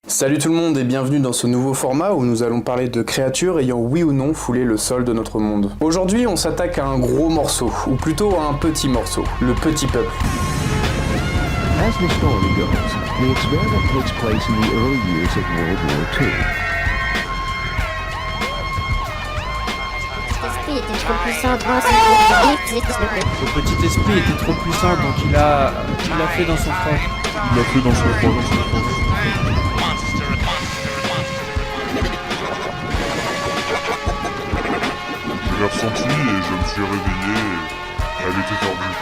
Salut tout le monde et bienvenue dans ce nouveau format où nous allons parler de créatures ayant oui ou non foulé le sol de notre monde. Aujourd'hui on s'attaque à un gros morceau, ou plutôt à un petit morceau, le petit peuple. As the story goes, the experiment takes place in the early years of World War II. Ce petit esprit était trop puissant, donc il l'a fait dans son froc. Je l'ai ressenti et je me suis réveillé. Elle était tordue.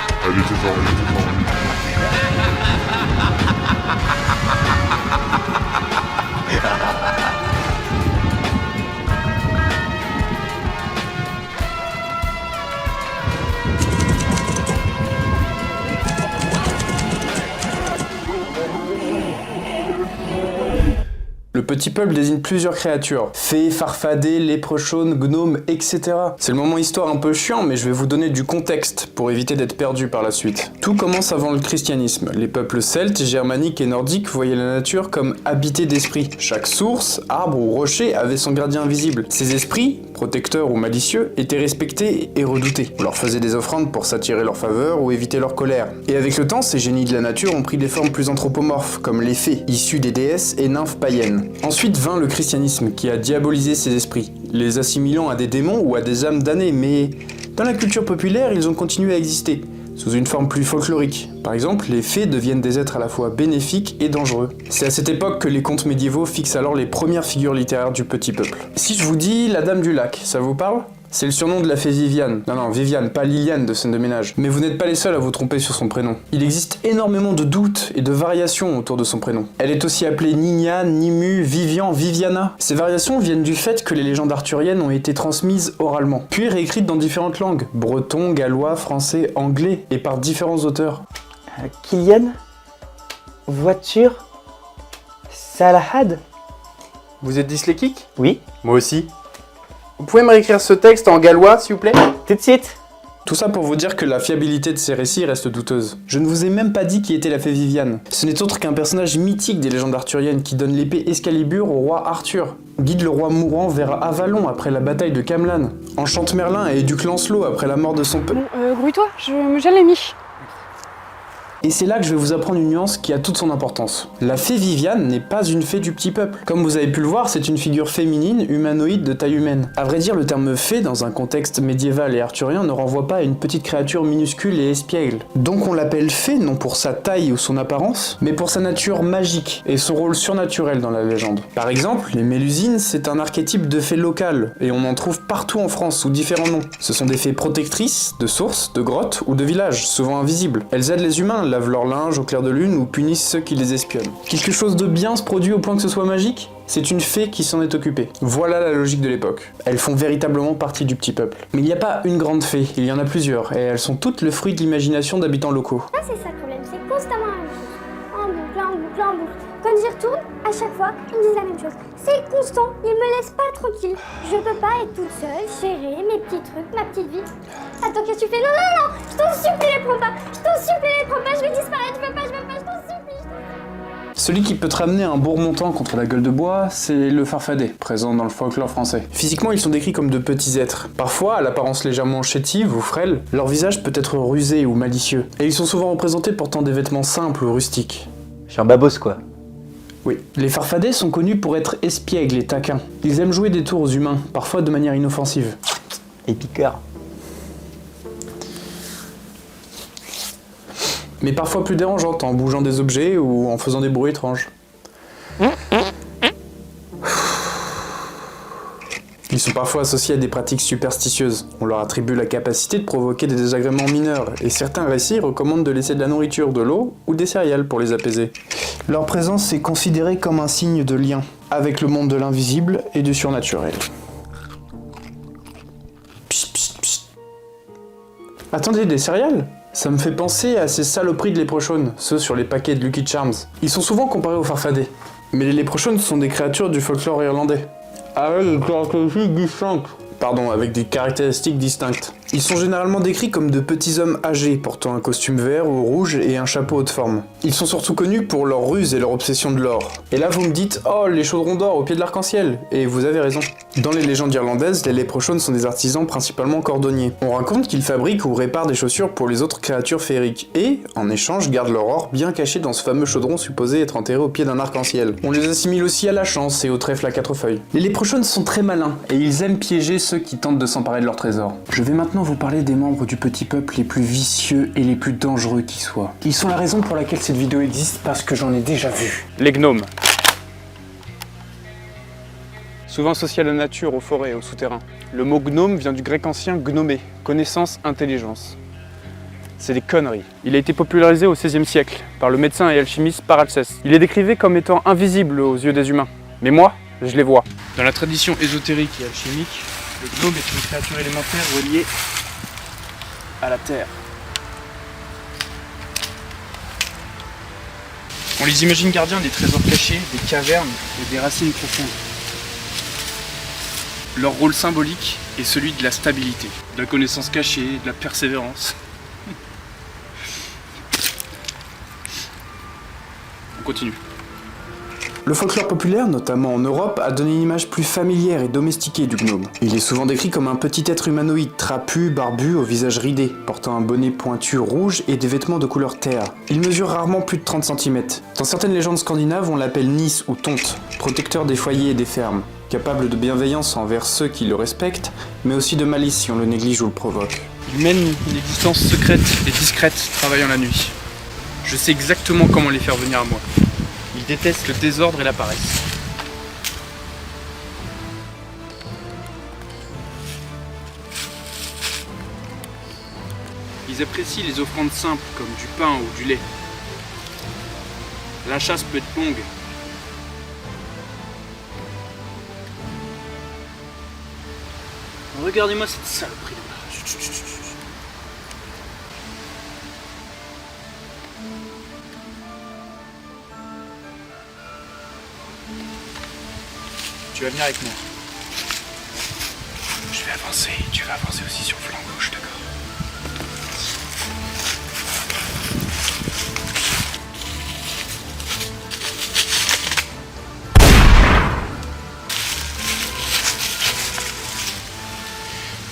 Le petit peuple désigne plusieurs créatures. Fées, farfadets, léprechaunes, gnomes, etc. C'est le moment histoire un peu chiant, mais je vais vous donner du contexte pour éviter d'être perdu par la suite. Tout commence avant le christianisme. Les peuples celtes, germaniques et nordiques voyaient la nature comme habitée d'esprits. Chaque source, arbre ou rocher avait son gardien invisible. Ces esprits, protecteurs ou malicieux, étaient respectés et redoutés. On leur faisait des offrandes pour s'attirer leur faveur ou éviter leur colère. Et avec le temps, ces génies de la nature ont pris des formes plus anthropomorphes, comme les fées, issues des déesses et nymphes païennes. Ensuite vint le christianisme qui a diabolisé ces esprits, les assimilant à des démons ou à des âmes damnées, mais dans la culture populaire, ils ont continué à exister, sous une forme plus folklorique. Par exemple, les fées deviennent des êtres à la fois bénéfiques et dangereux. C'est à cette époque que les contes médiévaux fixent alors les premières figures littéraires du petit peuple. Si je vous dis la Dame du Lac, ça vous parle ? C'est le surnom de la fée Viviane. Non, Viviane, pas Liliane de Scène de Ménage. Mais vous n'êtes pas les seuls à vous tromper sur son prénom. Il existe énormément de doutes et de variations autour de son prénom. Elle est aussi appelée Nina, Nimu, Vivian, Viviana. Ces variations viennent du fait que les légendes arthuriennes ont été transmises oralement, puis réécrites dans différentes langues. Breton, gallois, français, anglais, et par différents auteurs. Kylian, voiture, Salahad. Vous êtes dyslexique ? Oui, Moi aussi. Vous pouvez me réécrire ce texte en gallois, s'il vous plaît ? tout de suite. Tout ça pour vous dire que la fiabilité de ces récits reste douteuse. Je ne vous ai même pas dit qui était la fée Viviane. Ce n'est autre qu'un personnage mythique des légendes arthuriennes qui donne l'épée Excalibur au roi Arthur, guide le roi mourant vers Avalon après la bataille de Camelin, enchante Merlin et éduque Lancelot après la mort de son père. Bon, grouille-toi, je me gèle les miches. Et c'est là que je vais vous apprendre une nuance qui a toute son importance. La fée Viviane n'est pas une fée du petit peuple. Comme vous avez pu le voir, c'est une figure féminine, humanoïde de taille humaine. À vrai dire, le terme fée, dans un contexte médiéval et arthurien, ne renvoie pas à une petite créature minuscule et espiègle. Donc on l'appelle fée non pour sa taille ou son apparence, mais pour sa nature magique et son rôle surnaturel dans la légende. Par exemple, les Mélusines, c'est un archétype de fée locale, et on en trouve partout en France sous différents noms. Ce sont des fées protectrices, de sources, de grottes ou de villages, souvent invisibles. Elles aident les humains, lavent leur linge au clair de lune ou punissent ceux qui les espionnent. Quelque chose de bien se produit au point que ce soit magique ? C'est une fée qui s'en est occupée. Voilà la logique de l'époque. Elles font véritablement partie du petit peuple. Mais il n'y a pas une grande fée, il y en a plusieurs, et elles sont toutes le fruit de l'imagination d'habitants locaux. Ça, c'est ça le problème, c'est constamment la même chose. En boucle. Quand j'y retourne, à chaque fois, ils me disent la même chose. C'est constant, ils me laissent pas tranquille. Je peux pas être toute seule, gérer mes petits trucs, ma petite vie. Attends, qu'est-ce que tu fais? Non, je t'en supplie, les prends pas. Je vais disparaître, je veux pas, je t'en supplie. Celui qui peut te ramener un beau remontant contre la gueule de bois, c'est le farfadet, présent dans le folklore français. Physiquement, ils sont décrits comme de petits êtres. Parfois, à l'apparence légèrement chétive ou frêle, leur visage peut être rusé ou malicieux. Et ils sont souvent représentés portant des vêtements simples ou rustiques. Je suis un babos quoi. Oui. Les farfadets sont connus pour être espiègles et taquins. Ils aiment jouer des tours aux humains, parfois de manière inoffensive. Et piqueur. Mais parfois plus dérangeantes, en bougeant des objets ou en faisant des bruits étranges. Ils sont parfois associés à des pratiques superstitieuses. On leur attribue la capacité de provoquer des désagréments mineurs, et certains récits recommandent de laisser de la nourriture, de l'eau ou des céréales pour les apaiser. Leur présence est considérée comme un signe de lien avec le monde de l'invisible et du surnaturel. Psst, psst, psst. Attendez, des céréales ? Ça me fait penser à ces saloperies de léprechaunes, ceux sur les paquets de Lucky Charms. Ils sont souvent comparés aux farfadets. Mais les léprechaunes sont des créatures du folklore irlandais. Avec des caractéristiques distinctes. Pardon, avec des caractéristiques distinctes. Ils sont généralement décrits comme de petits hommes âgés, portant un costume vert ou rouge et un chapeau haute forme. Ils sont surtout connus pour leur ruse et leur obsession de l'or. Et là vous me dites « Oh, les chaudrons d'or au pied de l'arc-en-ciel !» Et vous avez raison. Dans les légendes irlandaises, les léprechauns sont des artisans principalement cordonniers. On raconte qu'ils fabriquent ou réparent des chaussures pour les autres créatures féeriques, et, en échange, gardent leur or bien caché dans ce fameux chaudron supposé être enterré au pied d'un arc-en-ciel. On les assimile aussi à la chance et au trèfle à 4 feuilles. Les léprechauns sont très malins, et ils aiment piéger ceux qui tentent de s'emparer de leur trésor. Je vais maintenant vous parler des membres du petit peuple les plus vicieux et les plus dangereux qui soient. Ils sont la raison pour laquelle cette vidéo existe, parce que j'en ai déjà vu. Les gnomes. Souvent associés à la nature, aux forêts, aux souterrains. Le mot gnome vient du grec ancien gnomé, connaissance, intelligence. C'est des conneries. Il a été popularisé au XVIe siècle par le médecin et alchimiste Paracelse. Il est décrivé comme étant invisible aux yeux des humains. Mais moi, je les vois. Dans la tradition ésotérique et alchimique, le gnome est une créature élémentaire reliée à la terre. On les imagine gardiens des trésors cachés, des cavernes et des racines profondes. Leur rôle symbolique est celui de la stabilité, de la connaissance cachée, de la persévérance. On continue. Le folklore populaire, notamment en Europe, a donné une image plus familière et domestiquée du gnome. Il est souvent décrit comme un petit être humanoïde, trapu, barbu, au visage ridé, portant un bonnet pointu rouge et des vêtements de couleur terre. Il mesure rarement plus de 30 cm. Dans certaines légendes scandinaves, on l'appelle Nis ou Tonte, protecteur des foyers et des fermes, capable de bienveillance envers ceux qui le respectent, mais aussi de malice si on le néglige ou le provoque. Il mène une existence secrète et discrète, travaillant la nuit. Je sais exactement comment les faire venir à moi. Ils détestent le désordre et la paresse. Ils apprécient les offrandes simples comme du pain ou du lait. La chasse peut être longue. Regardez-moi cette saloperie là-bas. Chut, chut, chut, chut. Tu vas venir avec moi. Je vais avancer, tu vas avancer aussi sur le flanc gauche, d'accord?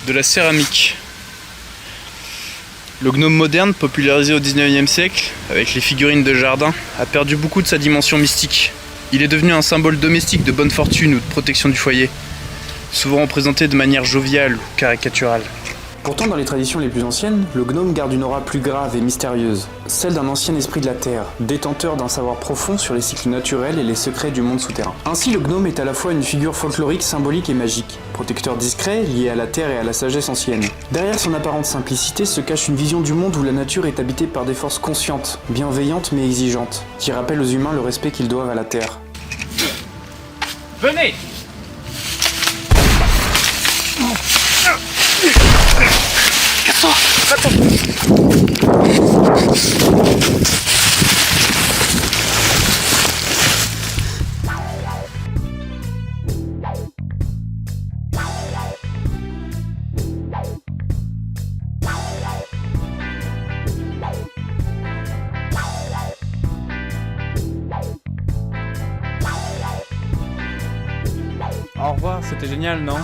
De la céramique. Le gnome moderne, popularisé au 19e siècle, avec les figurines de jardin, a perdu beaucoup de sa dimension mystique. Il est devenu un symbole domestique de bonne fortune ou de protection du foyer, souvent représenté de manière joviale ou caricaturale. Pourtant, dans les traditions les plus anciennes, le gnome garde une aura plus grave et mystérieuse, celle d'un ancien esprit de la terre, détenteur d'un savoir profond sur les cycles naturels et les secrets du monde souterrain. Ainsi, le gnome est à la fois une figure folklorique, symbolique et magique, protecteur discret, lié à la terre et à la sagesse ancienne. Derrière son apparente simplicité se cache une vision du monde où la nature est habitée par des forces conscientes, bienveillantes mais exigeantes, qui rappellent aux humains le respect qu'ils doivent à la terre. Venez! Au revoir, c'était génial, non?